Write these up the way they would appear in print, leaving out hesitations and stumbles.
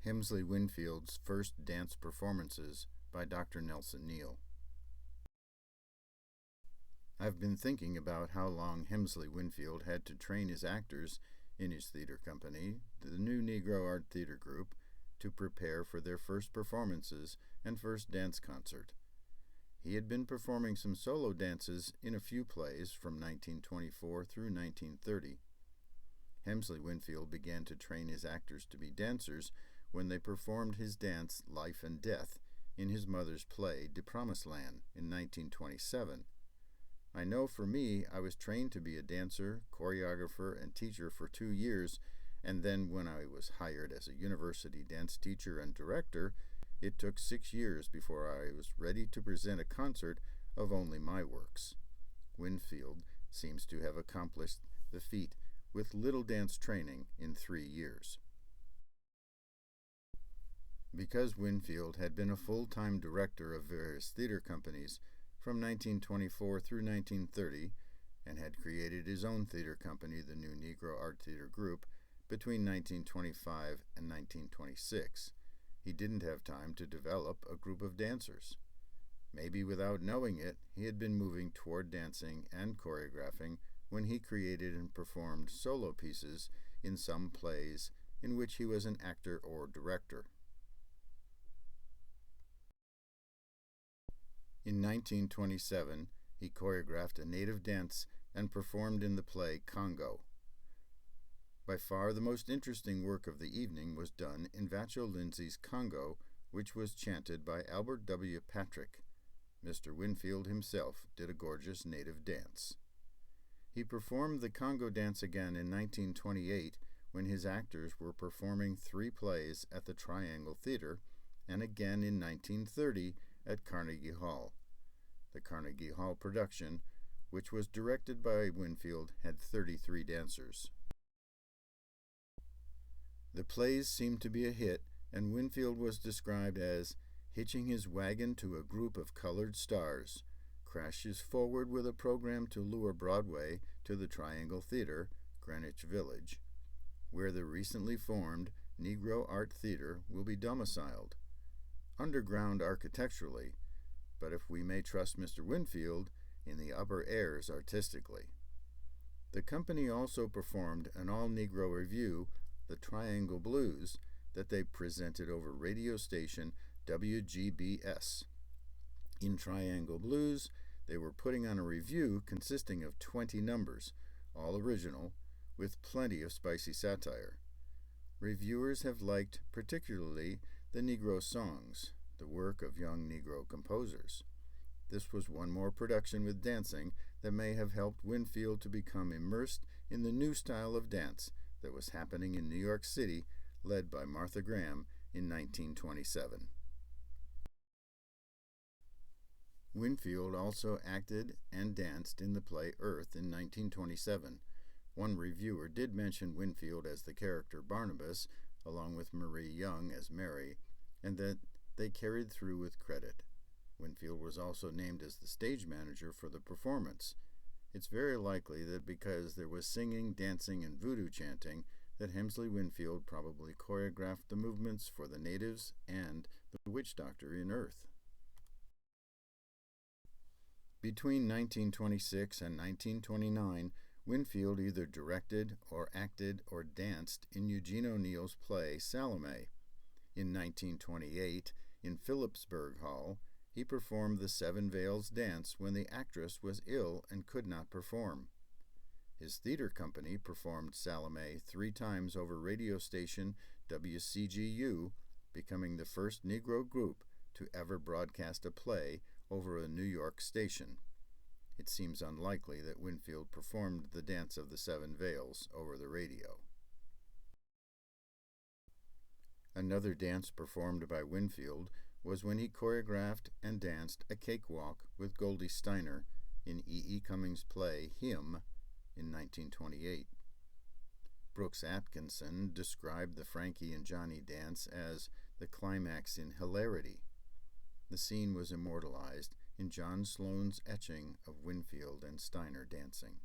Hemsley Winfield's First Dance Performances by Dr. Nelson Neal. I've been thinking about how long Hemsley Winfield had to train his actors in his theater company, the new Negro Art Theater Group, to prepare for their first performances and first dance concert. He had been performing some solo dances in a few plays from 1924 through 1930. Hemsley Winfield began to train his actors to be dancers when they performed his dance Life and Death in his mother's play De Promised Land in 1927. I know for me, I was trained to be a dancer, choreographer, and teacher for 2 years, and then when I was hired as a university dance teacher and director, it took 6 years before I was ready to present a concert of only my works. Winfield seems to have accomplished the feat with little dance training in 3 years. Because Winfield had been a full-time director of various theater companies from 1924 through 1930 and had created his own theater company, the new Negro Art Theater Group, between 1925 and 1926, he didn't have time to develop a group of dancers. Maybe without knowing it, he had been moving toward dancing and choreographing when he created and performed solo pieces in some plays in which he was an actor or director. In 1927, he choreographed a native dance and performed in the play Congo. By far the most interesting work of the evening was done in Vachon Lindsay's Congo, which was chanted by Albert W. Patrick. Mr. Winfield himself did a gorgeous native dance. He performed the Congo dance again in 1928 when his actors were performing 3 plays at the Triangle Theater, and again in 1930 at Carnegie Hall. The Carnegie Hall production, which was directed by Winfield, had 33 dancers. The plays seemed to be a hit, and Winfield was described as hitching his wagon to a group of colored stars, crashes forward with a program to lure Broadway to the Triangle Theater, Greenwich Village, where the recently formed Negro Art Theater will be domiciled. Underground architecturally, but if we may trust Mr. Winfield, in the upper airs artistically. The company also performed an all-Negro revue, The Triangle Blues, that they presented over radio station WGBS. In Triangle Blues, they were putting on a revue consisting of 20 numbers, all original, with plenty of spicy satire. Reviewers have liked particularly the Negro songs, the work of young Negro composers. This was one more production with dancing that may have helped Winfield to become immersed in the new style of dance that was happening in New York City, led by Martha Graham in 1927. Winfield also acted and danced in the play Earth in 1927. One reviewer did mention Winfield as the character Barnabas, along with Marie Young as Mary, and that they carried through with credit. Winfield was also named as the stage manager for the performance. It's very likely that because there was singing, dancing, and voodoo chanting, that Hemsley Winfield probably choreographed the movements for the natives and the witch doctor in Earth. Between 1926 and 1929, Winfield either directed or acted or danced in Eugene O'Neill's play Salome. In 1928, in Philipsburg Hall, he performed the Seven Veils dance when the actress was ill and could not perform. His theater company performed Salome 3 times over radio station WCGU, becoming the first Negro group to ever broadcast a play over a New York station. It seems unlikely that Winfield performed the dance of the Seven Veils over the radio. Another dance performed by Winfield was when he choreographed and danced a cakewalk with Goldie Steiner in E. E. Cummings' play Him in 1928. Brooks Atkinson described the Frankie and Johnny dance as the climax in hilarity. The scene was immortalized in John Sloane's etching of Winfield and Steiner dancing.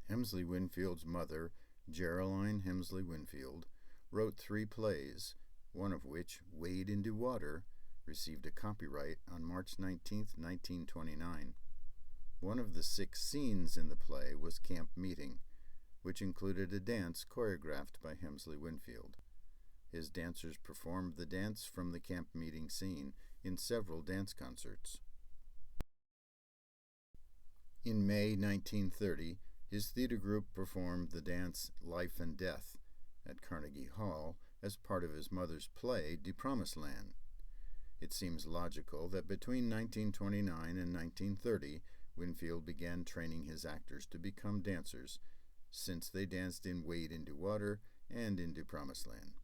Hemsley Winfield's mother, Geraldine Hemsley Winfield wrote 3 plays, one of which, Wade into Water, received a copyright on March 19, 1929. One of the 6 scenes in the play was Camp Meeting, which included a dance choreographed by Hemsley Winfield. His dancers performed the dance from the camp meeting scene in several dance concerts. In May 1930, his theater group performed the dance Life and Death at Carnegie Hall as part of his mother's play De Promised Land. It seems logical that between 1929 and 1930, Winfield began training his actors to become dancers, since they danced in Wade into Water and in De Promised Land.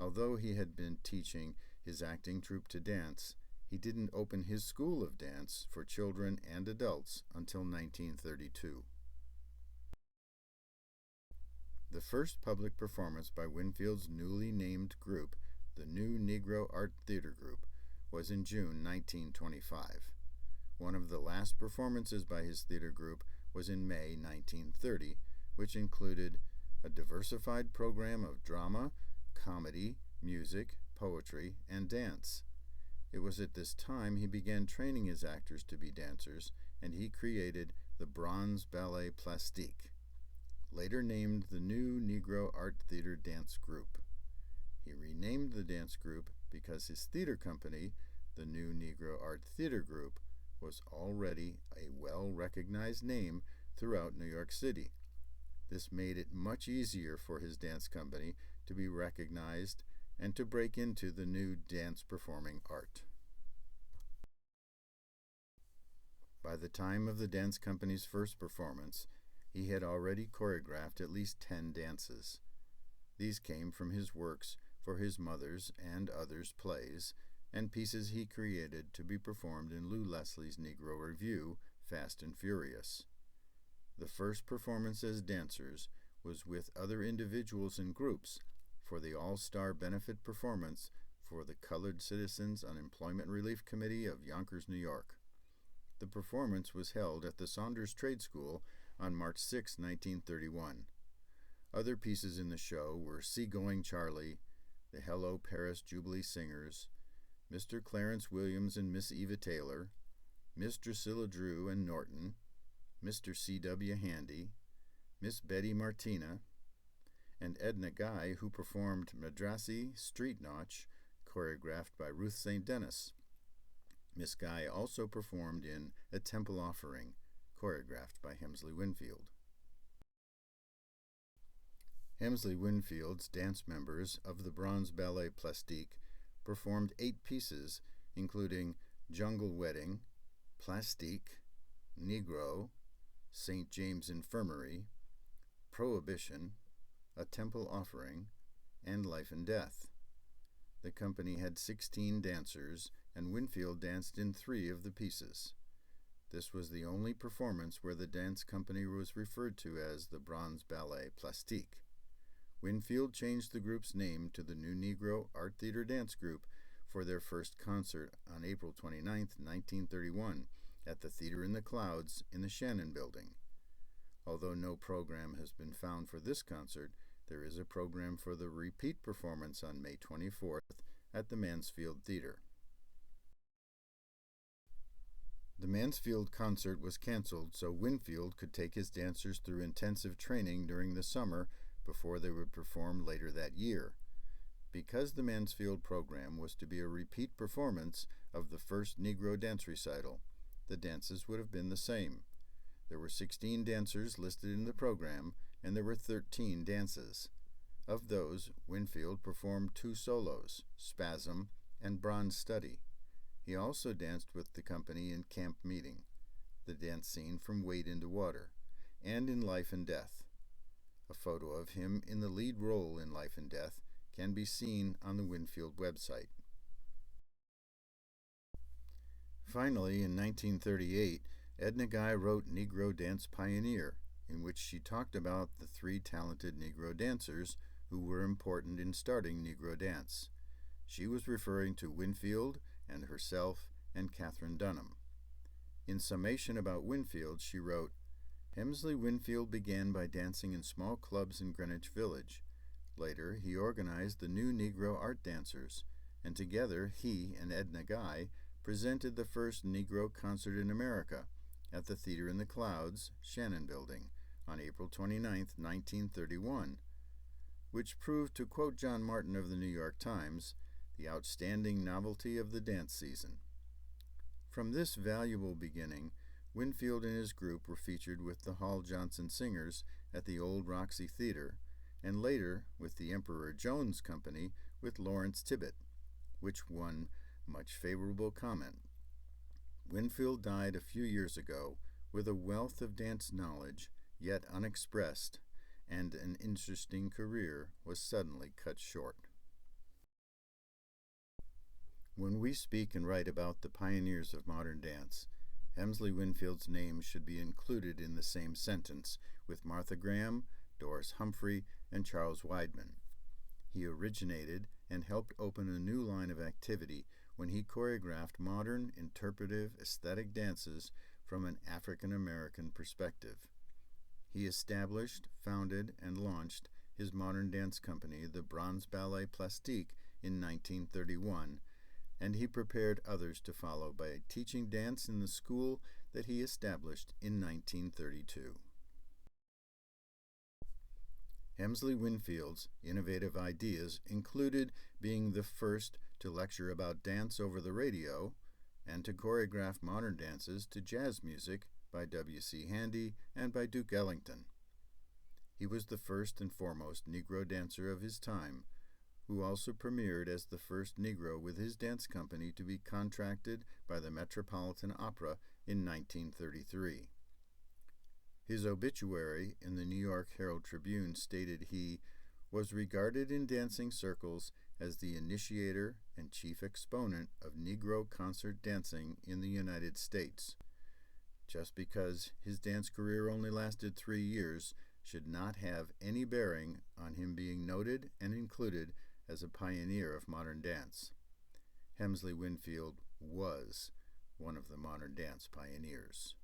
Although he had been teaching his acting troupe to dance, he didn't open his school of dance for children and adults until 1932. The first public performance by Winfield's newly named group, the New Negro Art Theater Group, was in June 1925. One of the last performances by his theater group was in May 1930, which included a diversified program of drama, comedy, music, poetry, and dance. It was at this time he began training his actors to be dancers, and he created the Bronze Ballet Plastique, later named the New Negro Art Theater Dance Group. He renamed the dance group because his theater company, the New Negro Art Theater Group, was already a well-recognized name throughout New York City. This made it much easier for his dance company to be recognized and to break into the new dance performing art. By the time of the dance company's first performance, he had already choreographed at least 10 dances. These came from his works for his mother's and others' plays, and pieces he created to be performed in Lou Leslie's Negro Revue, Fast and Furious. The first performance as dancers was with other individuals and groups for the All-Star Benefit performance for the Colored Citizens Unemployment Relief Committee of Yonkers, New York. The performance was held at the Saunders Trade School on March 6, 1931. Other pieces in the show were Seagoing Charlie, the Hello Paris Jubilee Singers, Mr. Clarence Williams and Miss Eva Taylor, Miss Drusilla Drew and Norton, Mr. C.W. Handy, Miss Betty Martina, and Edna Guy, who performed Madrassi Street Nautch, choreographed by Ruth St. Denis. Miss Guy also performed in A Temple Offering, choreographed by Hemsley Winfield. Hemsley Winfield's dance members of the Bronze Ballet Plastique performed 8 pieces, including Jungle Wedding, Plastique, Negro, St. James Infirmary, Prohibition, A Temple Offering, and Life and Death. The company had 16 dancers, and Winfield danced in 3 of the pieces. This was the only performance where the dance company was referred to as the Bronze Ballet Plastique. Winfield changed the group's name to the New Negro Art Theater Dance Group for their first concert on April 29, 1931, at the Theater in the Clouds in the Shannon Building. Although no program has been found for this concert, there is a program for the repeat performance on May 24th at the Mansfield Theater. The Mansfield concert was canceled so Winfield could take his dancers through intensive training during the summer before they would perform later that year. Because the Mansfield program was to be a repeat performance of the first Negro dance recital, the dances would have been the same. There were 16 dancers listed in the program, and there were 13 dances. Of those, Winfield performed 2 solos, Spasm and Bronze Study. He also danced with the company in Camp Meeting, the dance scene from Wade into Water, and in Life and Death. A photo of him in the lead role in Life and Death can be seen on the Winfield website. Finally, in 1938, Edna Guy wrote Negro Dance Pioneer, in which she talked about the 3 talented Negro dancers who were important in starting Negro dance. She was referring to Winfield and herself and Katherine Dunham. In summation about Winfield, she wrote, Hemsley Winfield began by dancing in small clubs in Greenwich Village. Later, he organized the New Negro Art Dancers, and together he and Edna Guy presented the first Negro concert in America at the Theater in the Clouds, Shannon Building, on April 29, 1931, which proved, to quote John Martin of the New York Times, the outstanding novelty of the dance season. From this valuable beginning, Winfield and his group were featured with the Hall Johnson Singers at the Old Roxy Theater, and later with the Emperor Jones Company with Lawrence Tibbett, which won much favorable comment. Winfield died a few years ago with a wealth of dance knowledge, yet unexpressed, and an interesting career was suddenly cut short. When we speak and write about the pioneers of modern dance, Hemsley Winfield's name should be included in the same sentence with Martha Graham, Doris Humphrey, and Charles Weidman. He originated and helped open a new line of activity when he choreographed modern, interpretive, aesthetic dances from an African American perspective. He established, founded, and launched his modern dance company, the Bronze Ballet Plastique, in 1931, and he prepared others to follow by teaching dance in the school that he established in 1932. Hemsley Winfield's innovative ideas included being the first to lecture about dance over the radio and to choreograph modern dances to jazz music by W.C. Handy and by Duke Ellington. He was the first and foremost Negro dancer of his time, who also premiered as the first Negro with his dance company to be contracted by the Metropolitan Opera in 1933. His obituary in the New York Herald Tribune stated he was regarded in dancing circles as the initiator and chief exponent of Negro concert dancing in the United States. Just because his dance career only lasted 3 years should not have any bearing on him being noted and included as a pioneer of modern dance. Hemsley Winfield was one of the modern dance pioneers.